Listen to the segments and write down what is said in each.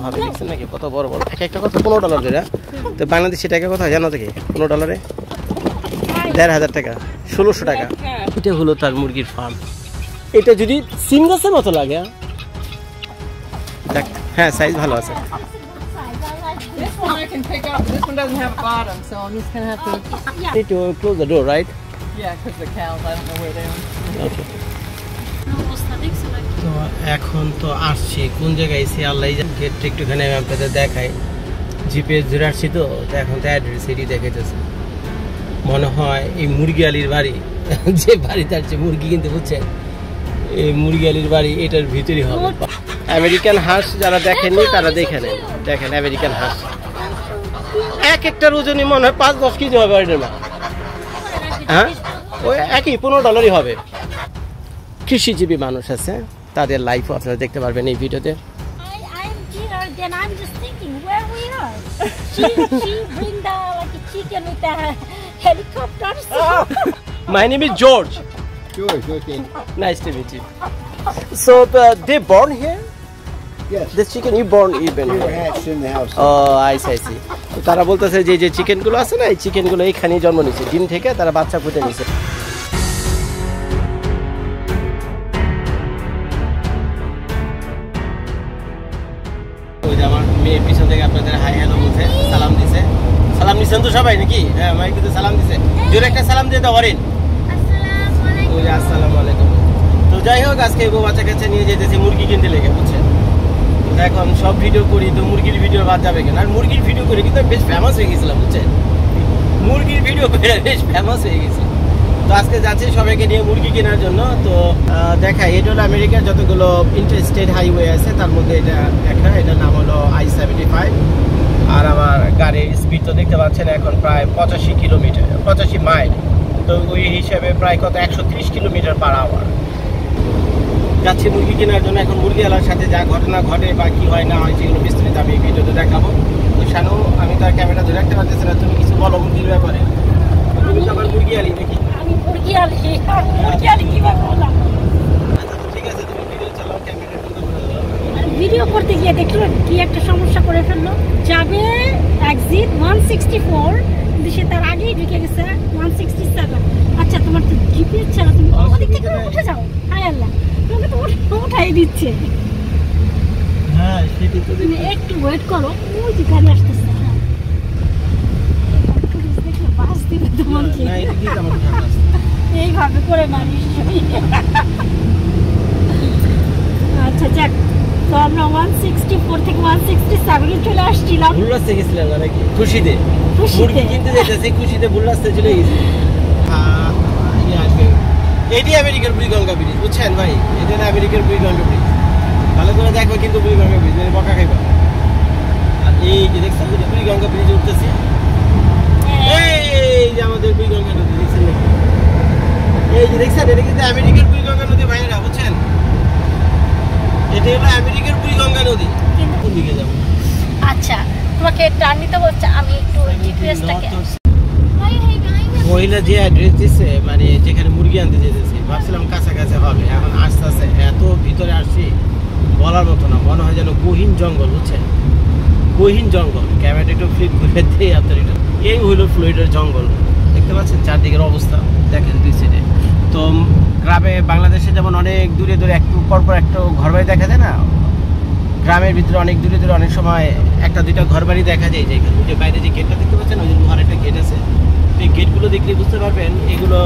হবে দেখছেন নাকি কত বড় বড় এক একটা কত $15 যেটা তো বাংলাদেশি টাকা কত জানো থেকে $15 1,500 টাকা 1600 টাকা এটা হলো তার মুরগির ফার্ম এটা যদি সিঙ্গাসের মতো লাগে দেখ হ্যাঁ সাইজ ভালো আছে This one I can pick up. This one doesn't have a bottom, so I'm just gonna have to. need to close the door right Yeah, because the cows, I don't know where they are. okay তো এখন তো আসছি কোন জায়গায় এসে আল্লাহ গেটটা একটুখানি আমি আপনাদের দেখাই জিপিএস ধরে আসছি তো এখন তো অ্যাড্রেস এটি দেখাইতেছে মনে হয় এই মুরগি আলির বাড়ি যে বাড়িতে আসছে মুরগি কিনতে বুঝছেন এই মুরগি আলির বাড়ি এটার ভিতরেই হবে আমেরিকান হাঁস যারা দেখেননি তারা দেখে নেন দেখেন আমেরিকান হাঁস এক একটার ওজনই মনে হয় 5-10 কেজি হবে এটার মা হ্যাঁ ওই একই $15 হবে কৃষিজীবী মানুষ আছে তাদের লাইফও আপনারা দেখতে পারবেন এই ভিডিওতে My name is George. George, okay. Nice to meet you. So they born here? Yes. The chicken you born even We were here? hatched in the house. Oh, I see. তো তারা বলতেছে যে চিকেনগুলো আছে না এই চিকেনগুলো এইখানেই জন্ম নিয়েছে ডিম থেকে তারা বাচ্চা ফুটে নিয়েছে ওই যে আমার মেয়ে পিছন থেকে আপনাদের হাই হ্যালো বলছে সালাম দিছেন তো সবাই নাকি হ্যাঁ মাই কিন্তু সালাম দিছে জোরে একটা সালাম দিয়ে দাও অরিন আসসালামু আলাইকুম তো যাই হোক আজকে বউ বাচ্চা কাছে নিয়ে যেতেছি মুরগি কিনতে লেগে বুঝছেন এখন সব ভিডিও করি তো মুরগির ভিডিও বাদ যাবে কেন আর মুরগির ভিডিও করে কিন্তু বেশ ফেমাস হয়ে গেছিলাম বুঝছেন মুরগির ভিডিও করে বেশ ফেমাস হয়ে গেছি তো আজকে যাচ্ছি সবাইকে নিয়ে মুরগি কেনার জন্য তো দেখাই এটা হলো আমেরিকার যতগুলো ইন্টারস্টেট হাইওয়ে আছে তার মধ্যে এটা একটা এটার নাম হলো I-75 আর আমার গাড়ির স্পিড তো দেখতে পাচ্ছেন এখন প্রায় 85 মাইল তো ওই হিসাবে প্রায় কত 130 কিলোমিটার পার আওয়ার যাচ্ছি মুরগি কেনার জন্য এখন মুরগিওয়ালার সাথে যা ঘটনা ঘটে বা কি হয় না হয় সেগুলো বিস্তারিত আমি এই ভিডিওতে দেখাবো তো শানু আমি তার ক্যামেরা ধরে রাখতে পারতেছি না তুমি কিছু বলো মুরগির ব্যাপারে তুমি তো আমার মুরগিওয়ালি নাকি আমি মুরগিওয়ালি কিভাবে বললাম ঠিক আছে তুমি ভিডিও চালাও ক্যামেরা ভিডিও করতে গিয়ে দেখলো কি একটা সমস্যা করে ফেললো যাবে এক্সিট 164 কিন্তু সে তার আগেই ঢুকে গেছে 167 আচ্ছা তোমার তো জিপিএস ছাড়া তুমি ওদিক থেকে উঠে যাও হায় আল্লাহ তোমাকে তো উঠাই দিচ্ছে হ্যাঁ সেটাই তো তুমি একটু ওয়েট করো ওই যে গাড়ি আসতেছে দেখো বাস দিবে তোমাকে না এটা কি আমার কাছে এইভাবে করে মারিস আচ্ছা যাক তো আমরা 164 থেকে 167 এ চলে আসছিলাম ভুল রাস্তায় গেছিলাম নাকি খুশিতে মুরগি কিনতে যেতেছি খুশিতে ভুল রাস্তায় চলে গেছি এটি আমেরিকার বুড়িগঙ্গা ব্রিজ বুঝছেন ভাই এটা না আমেরিকার বুড়িগঙ্গা ব্রিজ ভালো করে দেখো কিন্তু বুড়িগঙ্গা ব্রিজ বকা খাইবা আর এই যে দেখছেন বুড়িগঙ্গা ব্রিজ উঠতেছে এই যে আমাদের বুড়িগঙ্গা নদী দেখছেন নাকি এই যে দেখছেন এটা কিন্তু আমেরিকার বুড়িগঙ্গা নদী ভাইরা বুঝছেন এটা হলো আমেরিকার বুড়িগঙ্গা নদী কোন দিকে যাবো আচ্ছা তোমাকে টার্ন নিতে বলছে আমি একটু জিপিএসটাকে মহিলা যে অ্যাড্রেস দিচ্ছে মানে যেখানে মুরগি আনতে যেতেছি ভাবছিলাম কাছাকাছি হবে এখন আস্তে আস্তে এত ভিতরে আসছি বলার মতো না মনে হয় যেন গহীন জঙ্গল বুঝছেন গহীন জঙ্গল ক্যামেরা একটু ফ্লিপ করে দিয়ে আপনার এটা এই হইল ফ্লোরিডার জঙ্গল দেখতে পাচ্ছেন চারদিকের অবস্থা দেখেন দুই সাইডে তো গ্রামে বাংলাদেশে যেমন অনেক দূরে একটু পরপর একটা ঘরবাড়ি দেখা যায় না গ্রামের ভিতরে অনেক দূরে অনেক সময় একটা দুইটা ঘরবাড়ি দেখা যায় যেখানে যে বাইরে যে গেটটা দেখতে পাচ্ছেন ওই যে লোহার একটা গেট আছে এই গেটগুলো দেখলে বুঝতে পারবেন এগুলো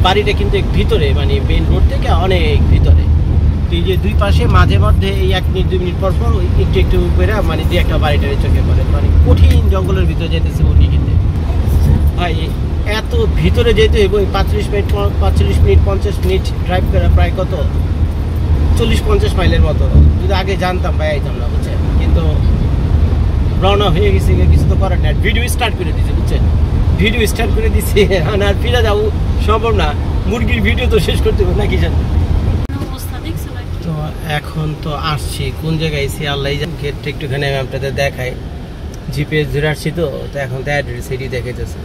বাড়িটা কিন্তু ভিতরে মানে মেইন রোড থেকে অনেক ভিতরে তো এই যে দুই পাশে মাঝে মধ্যে এই 1 মিনিট 2 মিনিট পর পর একটু করে মানে যে একটা বাড়িটারে চোখে পড়ে মানে কঠিন জঙ্গলের ভিতরে যেতেছে মুরগি কিনতে ভাই এত ভিতরে যেতে হবে 45 মিনিট 50 মিনিট ড্রাইভ করা প্রায় কত 40-50 মাইলের মতো যদি আগে জানতাম ভাই আইতাম না বুঝছেন কিন্তু রওনা হয়ে গেছে কিছু তো করার না ভিডিও স্টার্ট করে দিয়েছে বুঝছেন ভিডিও স্টার্ট করে দিচ্ছে আর ফিরে যাবো সম্ভব না মুরগির ভিডিও তো শেষ করতে হবে নাকি জান তো এখন তো আসছি কোন জায়গায় এসে আল্লাহ গেটটা একটুখানি আমি আপনাদের দেখাই জিপিএস ধরে আসছি তো এখন তো অ্যাড্রেস এটি দেখাইতেছে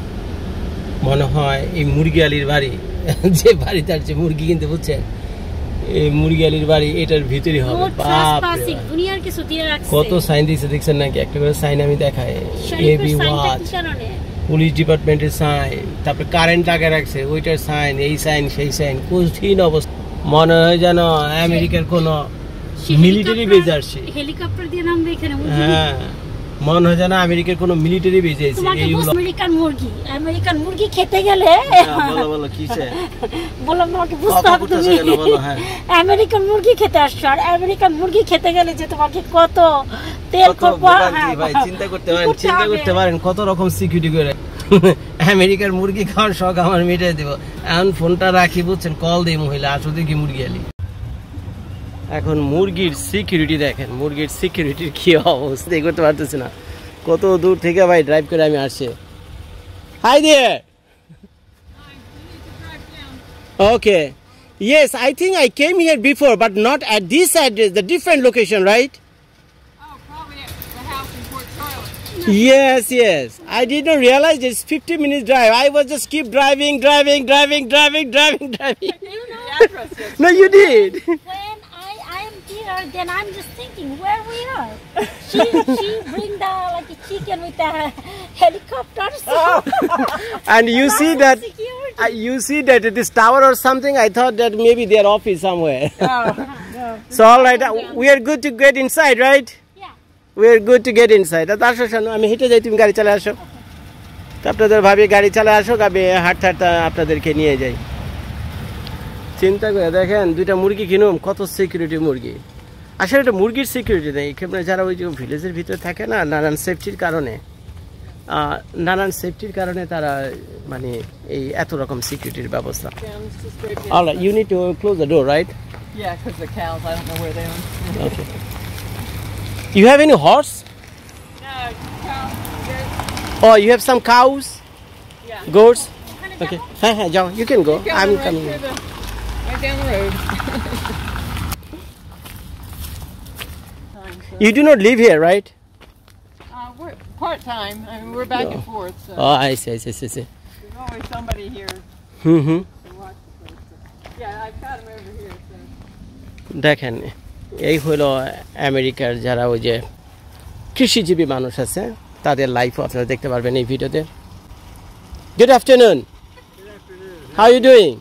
মনে হয় এই মুরগি আলির বাড়ি যে বাড়িতে আসছে মুরগি কিনতে বুঝছেন এই মুরগিয়ালির বাড়ি এটার ভিতরে হবে। বাপ রে, দুনিয়ার কিছু দিয়ে রাখছে। কত সাইন দিয়েছে দেখছেন নাকি? একটা করে সাইন আমি দেখাই, এবি ওয়াচ, পুলিশ ডিপার্টমেন্টের সাইন, তারপরে কারেন্ট লাগিয়ে রাখছে ওইটার সাইন, এই সাইন সেই সাইন, কঠিন অবস্থা। মনে হয় যেন আমেরিকার কোন মিলিটারি বেজ আসছে, হেলিকপ্টার দিয়ে নামবে এখানে। হ্যাঁ, মনে হয় যেন আমেরিকার কোন মিলিটারি বেজ আছে। এইগুলো আমেরিকান মুরগি খেতে গেলে বলো কিসে বললাম তোমাকে বুঝতে হবে, তুমি আমেরিকান মুরগি খেতে আসছো, আর আমেরিকান মুরগি খেতে গেলে যে তোমাকে কত তেল ভাই চিন্তা করতে পারেন কত রকম সিকিউরিটি করে। আমেরিকার মুরগি খাওয়ার শখ আমার মিটাই দেব। এখন ফোনটা রাখি, বুঝছেন, কল দিই মহিলা, আসো দেখি মুরগি আলি। এখন মুরগির সিকিউরিটি দেখেন, মুরগির সিকিউরিটির কি অবস্থা করতে পারতেছি না। কত দূর থেকে ভাই ড্রাইভ করে আমি আসছি। হাই দিয়ে ওকে, yes, I think I came here before, but not at this address, the different location, right? Oh, probably at the house in Port Charlotte. Yes. I did not realize it's 50 minutes drive. I was just keep driving. You know No, you did. when I am here, then I'm just thinking where we are. She bring the like a chicken with the helicopter. So And you see that, security. you see that this tower or something. I thought that maybe their office somewhere. No. So all right, we are good to get inside, right? Yeah. We are good to get inside. আসো শোনো, আমি হেঁটে যাই, তুমি গাড়ি চালা আসো। তো আপনাদের ভাবি গাড়ি চালা আসো, আমি হাঁটতে আপনাদেরকে নিয়ে যাই। চিন্তা করে দেখেন, দুইটা মুরগি কিনুম, কত সিকিউরিটি মুরগি। আসলে এটা মুরগির সিকিউরিটি নেই, এখানে যারা ওই যে ভিলেজের ভিতরে থাকে না, নানান সেফটির কারণে তারা মানে এই এত রকম সিকিউরিটির ব্যবস্থা। Alright, you need to close the door, right? Yeah, because the cows, I don't know where they are. Okay. You have any horse? No, cows. Oh, you have some cows, Yeah. goats? Okay. Jao, you can go. I'm Right coming. through right down the road. You do not live here, right? We're part-time. I mean, we're back and forth, so Oh, I see. there's always somebody here Mm-hmm. to watch the place. So. Yeah, I've got them over here. So. দেখেন, এই হলো আমেরিকার যারা ওই যে কৃষিজীবী মানুষ আছে, তাদের লাইফ আপনারা দেখতে পারবেন এই ভিডিওতে। Good afternoon. How are you doing?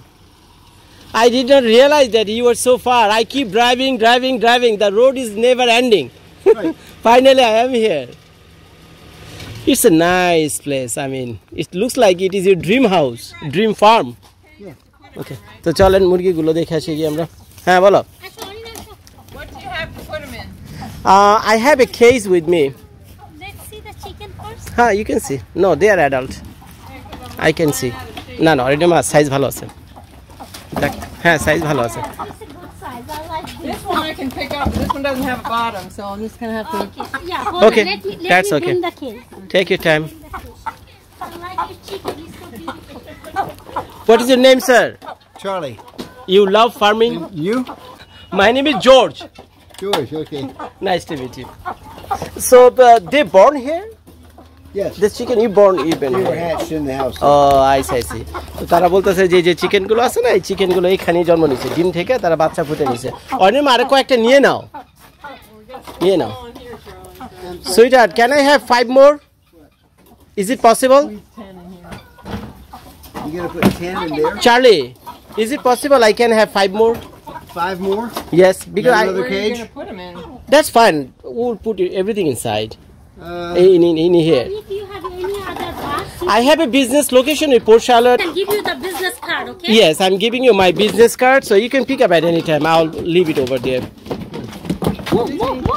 I did not realize that you were so far. I keep driving. The road is never ending. Right. Finally, I am here. It's a nice place. I mean, it looks like it is your dream house, dream farm. Yeah. Okay. তো চলেন মুরগিগুলো দেখে আসি গিয়ে আমরা। হ্যাঁ বলো। What do you have to put them in? I have a case with me. Let's see the chicken first. You can see. No, they are adult. I can see. না এটা মাছ সাইজ ভালো আছে। দেখ, হ্যাঁ সাইজ ভালো আছে। It's a good size. I like this. This one I can pick up. This one doesn't have a bottom, so I'm just going to have to... Yeah, hold Okay, on. Let that's me okay. bring the case. Take your time. I like your chicken. It's so beautiful. What is your name, sir? Charlie. You love farming? You? My name is George. George, okay. Nice to meet you. So they born here? Yes. This chicken you born even We were here? hatched in the house. Oh, I see. তো তারা বলতেছে যে chicken গুলো আছে না, এই chicken গুলো এখানেই জন্ম নিছে, ডিম থেকে তারা বাচ্চা ফুটে নিছে। অনেক আরে কয়েকটা নিয়ে নাও। Sweetheart, can I have 5 more? Is it possible? You gonna put 10 in there? Charlie, is it possible I can have 5 more? 5 more? Yes, because Yeah, another Where are you cage? going to put them in? that's fine. We'll put everything inside. In here. If you have any other box, I have a business location in Port I Charlotte. can give you the business card, okay? Yes, I'm giving you my business card, so you can pick up at any time. I'll leave it over there.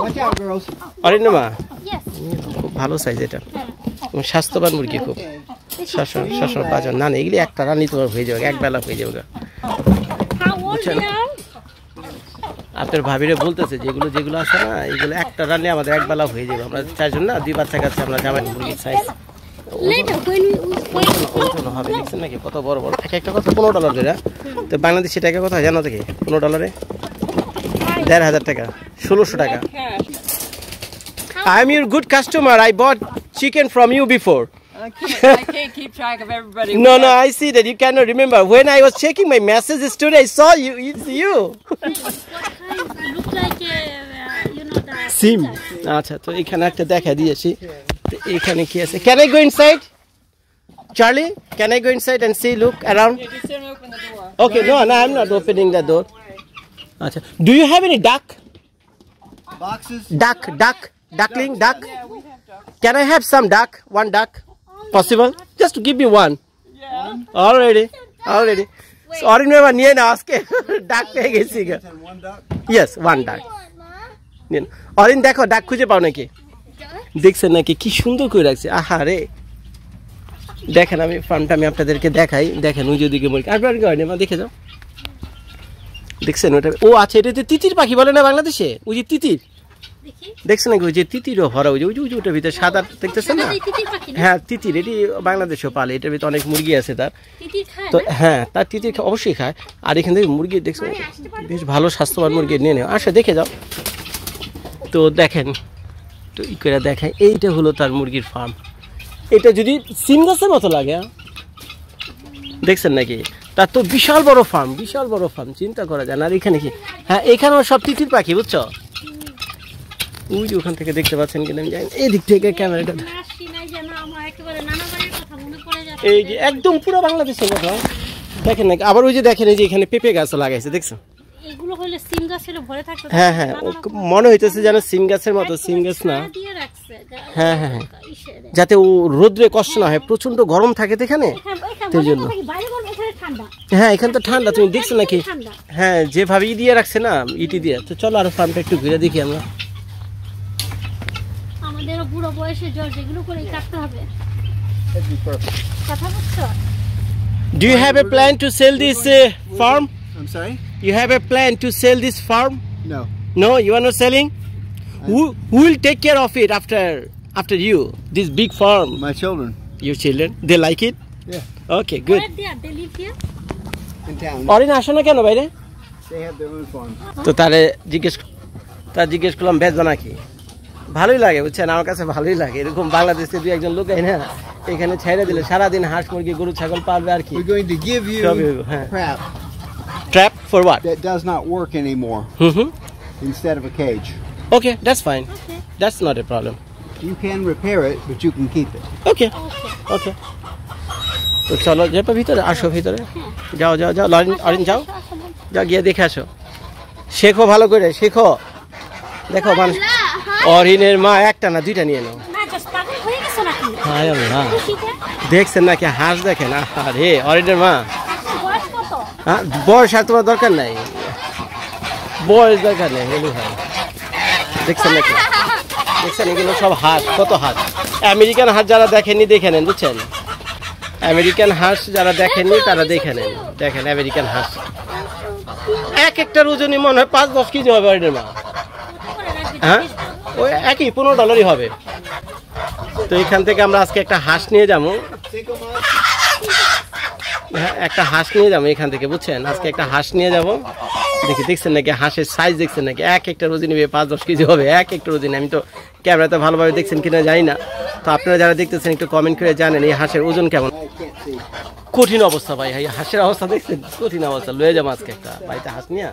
Watch out, girls. অরিন্দমা, Yes. খুব ভালো size এটা, স্বাস্থ্যবান মুরগি, খুব শাসন বাজার না, এগুলি একটা রান্নি তোমার হয়ে যাবে, এক বেলা হয়ে যাবে। How old they are? আপনার ভাবিরে বলতেছে যেগুলো আছে না, এগুলো একটা রান্নি আমাদের এক বেলা হয়ে যাবে। আমরা 4 জন না, 2 বাচ্চা কাছে আমরা জামাই মুরগির সাইজ Later, when হবে, দেখছেন নাকি কত বড় একটা কথা। $15 ধরে, তো বাংলাদেশি টাকা কথা জানো থেকে? $15 1,500 টাকা, 1,600 টাকা। I'm your good customer. I bought chicken from you before. I can't keep track of everybody. No, I see that you cannot remember. When I was checking my messages today, I saw you. It's you. What kind? Look like you know the সিম আচ্ছা তো এখানে একটা দেখা দিয়েছি তো এখানে কি আছে can I go inside Charlie can I go inside and see look around Yeah, just don't open the door. Okay no I am not opening the door আচ্ছা do you have any duck Boxes? duckling duck Yeah, we have ducks. can I have some duck one duck possible just to give me one Yeah. already so Arin বাবা নিয়ে না আজকে ডাক পেয়ে গেছি গা And one duck? yes one duck Orin দেখো ডাক খুঁজে পাও নাকি দেখছেন নাকি কি সুন্দর করে রাখছে আহা রে দেখেন আমি ফার্মটা আমি আপনাদেরকে দেখাই দেখেন ওই যেদিকে মুরগি আর কি হয় না দেখে যাও দেখছেন ওটা ও আচ্ছা এটাতে তিতির পাখি বলে না বাংলাদেশে ওই যে তিতির দেখি দেখছেন নাকি ওই যে তিতিরও ভরা ওই যে ওটার ভিতরে সাদা দেখতেছেন না এই তিতির পাখি না হ্যাঁ তিতির এটি বাংলাদেশেও পালে এটার ভিতরে অনেক মুরগি আছে তার তিতির খায় তো না হ্যাঁ তার তিতির অবশ্যই খায় আর এখান থেকে মুরগি দেখছেন বেশ ভালো স্বাস্থ্যবান মুরগি নিয়ে নেও আসে দেখে যাও তো দেখেন তো ই করে দেখায় এইটা হলো তার মুরগির ফার্ম এটা যদি সিম গাছের মতো লাগে দেখছেন নাকি তার তো বিশাল বড় ফার্ম চিন্তা করা যায় না আর এখানে কি হ্যাঁ এখানেও সব তিতির পাখি বুঝছো ওই যে ওখান থেকে দেখতে পাচ্ছেন কিনা আমি জানি না। এই দিক থেকে ক্যামেরাটা নাসি নাই যেন আমার একেবারে নানা বাড়ির কথা মনে পড়ে যাচ্ছে এই যে একদম পুরো বাংলাদেশের কথা দেখেন নাকি আবার ওই যে দেখেন এই যে এখানে পেঁপে গাছ লাগাইছে দেখছো এগুলো হইলে সিম গাছের ভরে থাকতো হ্যাঁ হ্যাঁ ও মনে হইতেছে যেন সিম গাছের মতো সিম গাছ না দিয়ে রাখছে হ্যাঁ হ্যাঁ যাতে ও রোদ্রে কষ্ট না হয় প্রচন্ড গরম থাকে তো এখানে তার জন্য বাইরে বল এখানে ঠান্ডা হ্যাঁ এখানে তো ঠান্ডা তুমি দেখছো নাকি ঠান্ডা হ্যাঁ যেভাবে ই দিয়ে রাখছে না ইটি দিয়ে তো চলো আরো ফার্মটা একটু ঘুরে দেখি আমরা আমাদেরও বুড়ো বয়সে জ্বর যেগুলো করে কাটতে হবে That'd be perfect. কথা বলছো Do you have a plan to sell this farm? I'm sorry? You have a plan to sell this farm? No. No, you are not selling? Who will take care of it after you? This big farm? My children Your children? They like it? Yeah. Okay, good. Where they live here? in town. Orin আসো না কেন বাইরে They have their own farm. তো জিজ্ঞেস করলাম বেচবা নাকি ভালোই লাগে বুঝছেন আমার কাছে ভালোই লাগে এরকম বাংলাদেশে দুই একজন লোক না এখানে ছেড়ে দিলে সারাদিন হাঁস মুরগি গরু ছাগল পালবে আর কি We're going to give you Huh. crap trap for what that does not work anymore instead of a cage. Okay that's fine Okay. That's not a problem You can repair it, but you can keep it. ওকে ওকে তো চলো যেটা ভিতরে আসো ভিতরে যাও অরিন যাও যাও গিয়ে দেখে আসো শেখো ভালো করে শেখো দেখো মানুষ অরিনের মা একটা না দুইটা নিয়ে নাও না জাস্ট পাগল হয়ে গেছো নাকি হায় আল্লাহ খুশিতে দেখছেন নাকি হাঁস দেখেন আরে অরিনের মা বয়স কত হ্যাঁ বয়স আর তোমার দরকার নাই বয়স দরকার নেই এগুলো হয় দেখছেন নাকি দেখছেন এগুলো সব হাঁস কত হাঁস আমেরিকান হাঁস যারা দেখেননি দেখে নেন বুঝছেন আমেরিকান হাঁস যারা দেখেননি তারা দেখে নেন দেখেন আমেরিকান হাঁস এক একটার ওজনই মনে হয় 5-10 কেজি হবে অরিনের মা করে রাখবি হ্যাঁ ওই একই $15 হবে তো এখান থেকে আমরা আজকে একটা হাঁস নিয়ে যাবো হ্যাঁ একটা হাঁস নিয়ে যাবো এখান থেকে বুঝছেন আজকে একটা হাঁস নিয়ে যাবো দেখছেন নাকি হাঁসের সাইজ দেখছেন নাকি এক একটা ওজন নেবে 5-10 কেজি হবে এক একটা ওজন আমি তো ক্যামেরাতে ভালোভাবে দেখছেন কিনা জানি না তো আপনারা যারা দেখতেছেন একটু কমেন্ট করে জানেন এই হাঁসের ওজন কেমন I can't see. কঠিন অবস্থা ভাই এই হাঁসের অবস্থা দেখছেন কঠিন অবস্থা লয়ে যাবো আজকে একটা বাড়িতে হাঁস নিয়ে